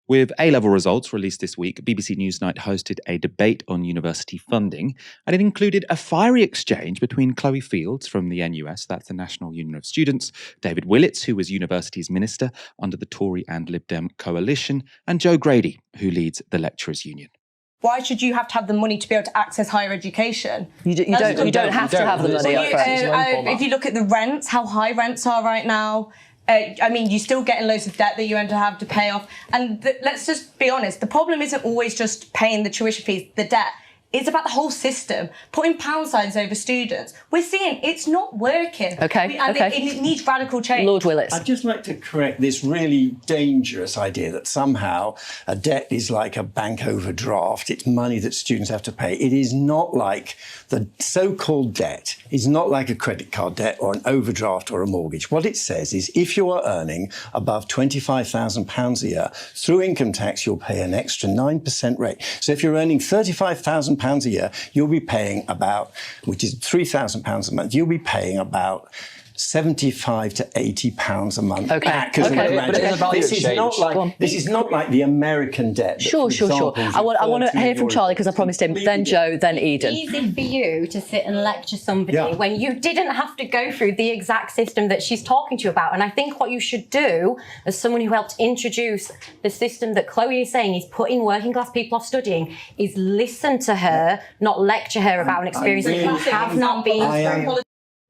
With A-level results released this week, BBC Newsnight hosted a debate on university funding, and it included a fiery exchange between Chloe Fields from the NUS, that's the National Union of Students, David Willits, who was university's minister under the Tory and Lib Dem coalition, and Joe Grady, who leads the Lecturers' Union. Why should you have to have the money to be able to access higher education? You don't have to have the money up front. If you look at the rents, how high rents are right now, you're still getting loads of debt that you end up having to pay off. And let's just be honest, the problem isn't always just paying the tuition fees, the debt. It's about the whole system, putting pound signs over students. We're seeing it's not working. It needs radical change. Lord Willits. I'd just like to correct this really dangerous idea that somehow a debt is like a bank overdraft. It's money that students have to pay. It is not like the so-called debt is not like a credit card debt or an overdraft or a mortgage. What it says is if you are earning above £25,000 a year, through income tax, you'll pay an extra 9% rate. So if you're earning £35,000 a year, you'll be paying about, which is £3,000 a month, you'll be paying about £75 to £80 a month. This is not like the American debt. Sure. I want to hear from Charlie because I promised him. Then Joe, then Eden. It's easy for you to sit and lecture somebody when you didn't have to go through the exact system that she's talking to you about. And I think what you should do, as someone who helped introduce the system that Chloe is saying is putting working class people off studying, is listen to her, not lecture her about an experience that you have not been.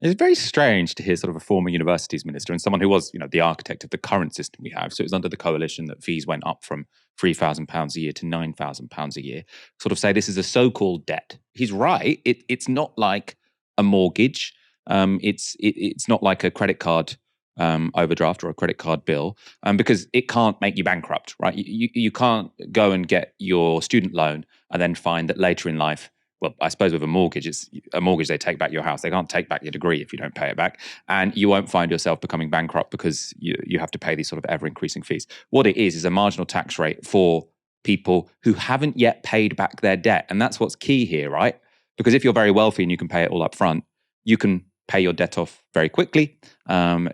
It's very strange to hear sort of a former universities minister and someone who was, the architect of the current system we have. So it was under the coalition that fees went up from £3,000 a year to £9,000 a year, sort of say this is a so-called debt. He's right. It's not like a mortgage. It's not like a credit card overdraft or a credit card bill, because it can't make you bankrupt, right? You can't go and get your student loan and then find that later in life, well, I suppose with a mortgage, it's a mortgage, they take back your house. They can't take back your degree if you don't pay it back. And you won't find yourself becoming bankrupt because you have to pay these sort of ever-increasing fees. What it is a marginal tax rate for people who haven't yet paid back their debt. And that's what's key here, right? Because if you're very wealthy and you can pay it all up front, you can pay your debt off very quickly.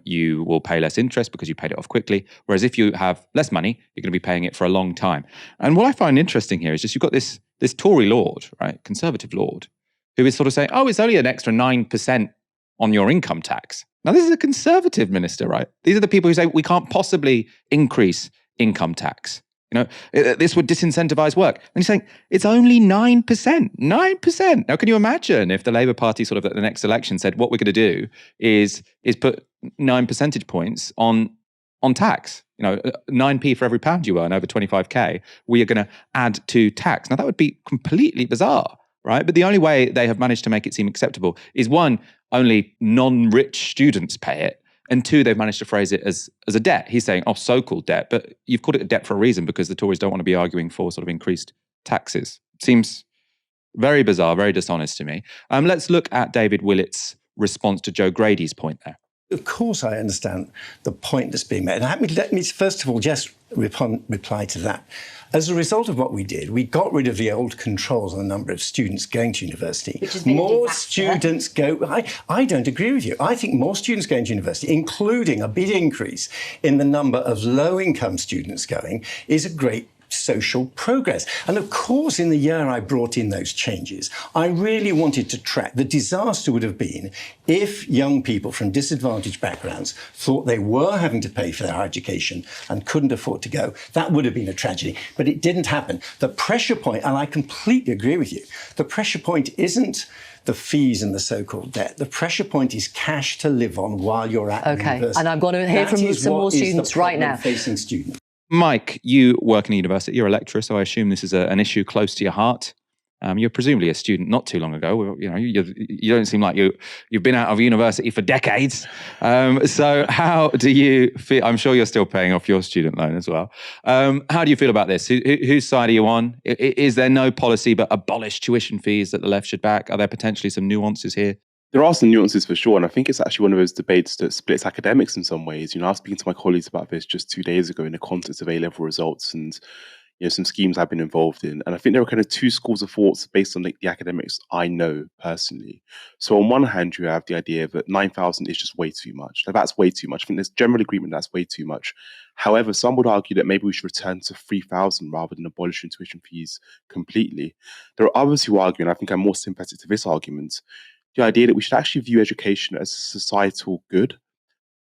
You will pay less interest because you paid it off quickly. Whereas if you have less money, you're going to be paying it for a long time. And what I find interesting here is just you've got this Tory lord, right, conservative lord, who is sort of saying, oh, it's only an extra 9% on your income tax. Now, this is a conservative minister, right? These are the people who say we can't possibly increase income tax. This would disincentivize work. And he's saying it's only 9%. 9%. Now, can you imagine if the Labour Party sort of at the next election said what we're going to do is put 9 percentage points on tax? 9p for every pound you earn over 25k, we are going to add to tax. Now, that would be completely bizarre, right? But the only way they have managed to make it seem acceptable is one, only non-rich students pay it. And two, they've managed to phrase it as a debt. He's saying, so-called debt, but you've called it a debt for a reason because the Tories don't want to be arguing for sort of increased taxes. Seems very bizarre, very dishonest to me. Let's look at David Willits' response to Joe Grady's point there. Of course, I understand the point that's being made. And let me first of all just reply to that. As a result of what we did, we got rid of the old controls on the number of students going to university. More students go. I don't agree with you. I think more students going to university, including a big increase in the number of low-income students going, is a great social progress. And of course, in the year I brought in those changes, I really wanted to track. The disaster would have been if young people from disadvantaged backgrounds thought they were having to pay for their higher education and couldn't afford to go. That would have been a tragedy, but it didn't happen. The pressure point, and I completely agree with you, the pressure point isn't the fees and the so-called debt. The pressure point is cash to live on while you're at university. And I'm going to hear from some more students right now. Facing students. Mike, you work in a university, you're a lecturer, so I assume this is an issue close to your heart. You're presumably a student not too long ago. You don't seem like you've been out of university for decades. So how do you feel? I'm sure you're still paying off your student loan as well. How do you feel about this? Whose side are you on? Is there no policy but abolish tuition fees that the left should back? Are there potentially some nuances here? There are some nuances for sure, and I think it's actually one of those debates that splits academics in some ways. I was speaking to my colleagues about this just 2 days ago in the context of A-level results, and some schemes I've been involved in. And I think there are kind of two schools of thoughts based on the academics I know personally. So on one hand, you have the idea that 9,000 is just way too much. Like, that's way too much. I think there's general agreement that's way too much. However, some would argue that maybe we should return to 3,000 rather than abolishing tuition fees completely. There are others who argue, and I think I'm more sympathetic to this argument, the idea that we should actually view education as a societal good.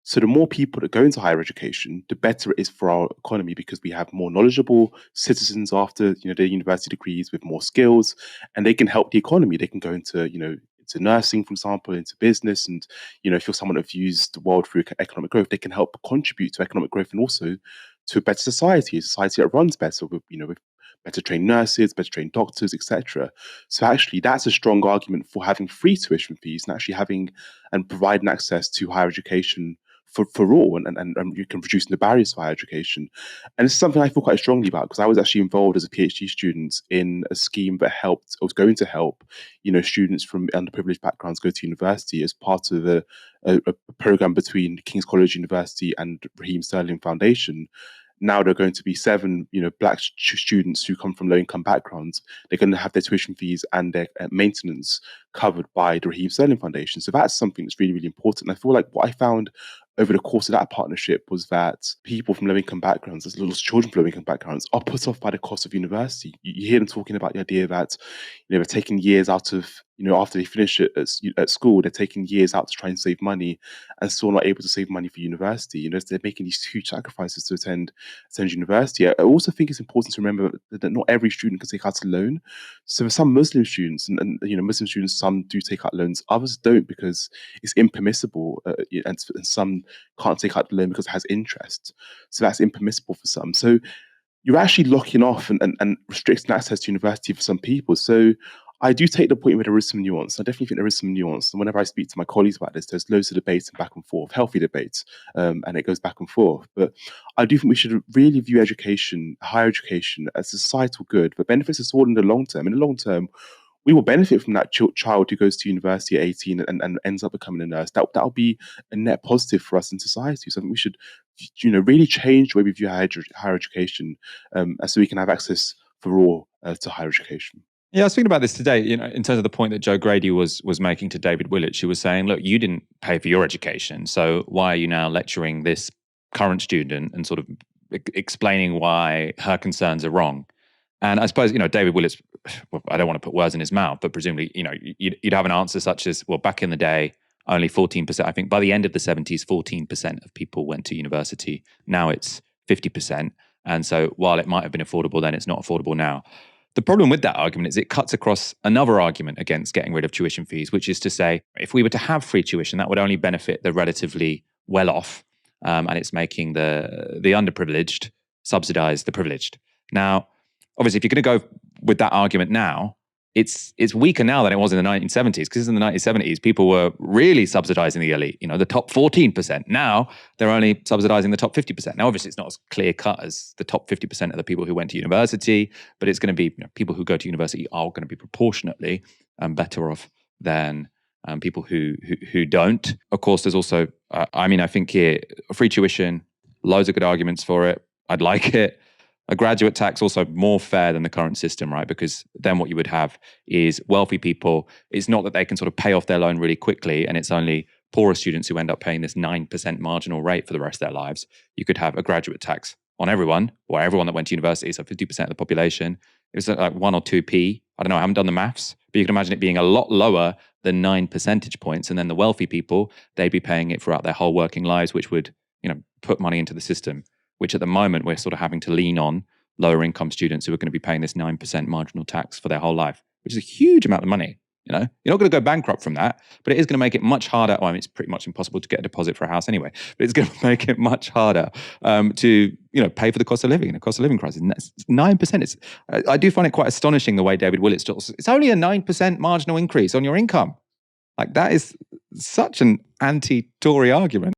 So the more people that go into higher education, the better it is for our economy, because we have more knowledgeable citizens after their university degrees with more skills, and they can help the economy. They can go into into nursing, for example, into business, and if you're someone that views the world through economic growth, they can help contribute to economic growth and also to a better society, a society that runs better with with better trained nurses, better trained doctors, etc. So actually, that's a strong argument for having free tuition fees and actually having and providing access to higher education for all, and you can reduce the barriers to higher education. And it's something I feel quite strongly about, because I was actually involved as a PhD student in a scheme that helped, or was going to help, students from underprivileged backgrounds go to university as part of a program between King's College University and Raheem Sterling Foundation. Now there are going to be 7, black students who come from low-income backgrounds. They're going to have their tuition fees and their maintenance covered by the Raheem Sterling Foundation. So that's something that's really, really important. And I feel like what I found over the course of that partnership was that people from low-income backgrounds, as little children from low-income backgrounds, are put off by the cost of university. You hear them talking about the idea that they're taking years out of, after they finish it at school, they're taking years out to try and save money, and still not able to save money for university. They're making these huge sacrifices to attend university. I also think it's important to remember that not every student can take out a loan. So for some Muslim students, and Muslim students, some do take out loans, others don't because it's impermissible, and some can't take out the loan because it has interest. So that's impermissible for some. So you're actually locking off and restricting access to university for some people. So I do take the point where there is some nuance. I definitely think there is some nuance. And whenever I speak to my colleagues about this, there's loads of debates and back and forth, healthy debates, and it goes back and forth. But I do think we should really view education, higher education, as a societal good that benefits us all in the long term. In the long term, we will benefit from that child who goes to university at 18 and ends up becoming a nurse. That'll be a net positive for us in society. So I think we should, really change the way we view higher education, so we can have access for all to higher education. Yeah, I was thinking about this today, in terms of the point that Joe Grady was making to David Willett. She was saying, look, you didn't pay for your education, so why are you now lecturing this current student and sort of explaining why her concerns are wrong? And I suppose, David Willett's, well, I don't want to put words in his mouth, but presumably, you'd have an answer such as, well, back in the day, only 14%, I think by the end of the 70s, 14% of people went to university. Now it's 50%. And so while it might have been affordable then, it's not affordable now. The problem with that argument is it cuts across another argument against getting rid of tuition fees, which is to say, if we were to have free tuition, that would only benefit the relatively well-off, and it's making the underprivileged subsidize the privileged. Now, obviously, if you're going to go with that argument now, it's weaker now than it was in the 1970s, because in the 1970s, people were really subsidizing the elite, the top 14%. Now, they're only subsidizing the top 50%. Now, obviously, it's not as clear-cut as the top 50% of the people who went to university, but it's going to be, people who go to university are going to be proportionately better off than people who don't. Of course, there's also, I think here, free tuition, loads of good arguments for it. I'd like it. A graduate tax also more fair than the current system, right? Because then what you would have is wealthy people. It's not that they can sort of pay off their loan really quickly, and it's only poorer students who end up paying this 9% marginal rate for the rest of their lives. You could have a graduate tax on everyone, or everyone that went to university, so 50% of the population. It was like 1 or 2p. I don't know, I haven't done the maths, but you can imagine it being a lot lower than 9 percentage points. And then the wealthy people, they'd be paying it throughout their whole working lives, which would, put money into the system, which at the moment we're sort of having to lean on lower income students who are going to be paying this 9% marginal tax for their whole life, which is a huge amount of money. You're not going to go bankrupt from that, but it is going to make it much harder. Well, it's pretty much impossible to get a deposit for a house anyway, but it's going to make it much harder to pay for the cost of living in a cost of living crisis. And that's 9%. I do find it quite astonishing the way David Willett it's only a 9% marginal increase on your income. Like, that is such an anti-Tory argument.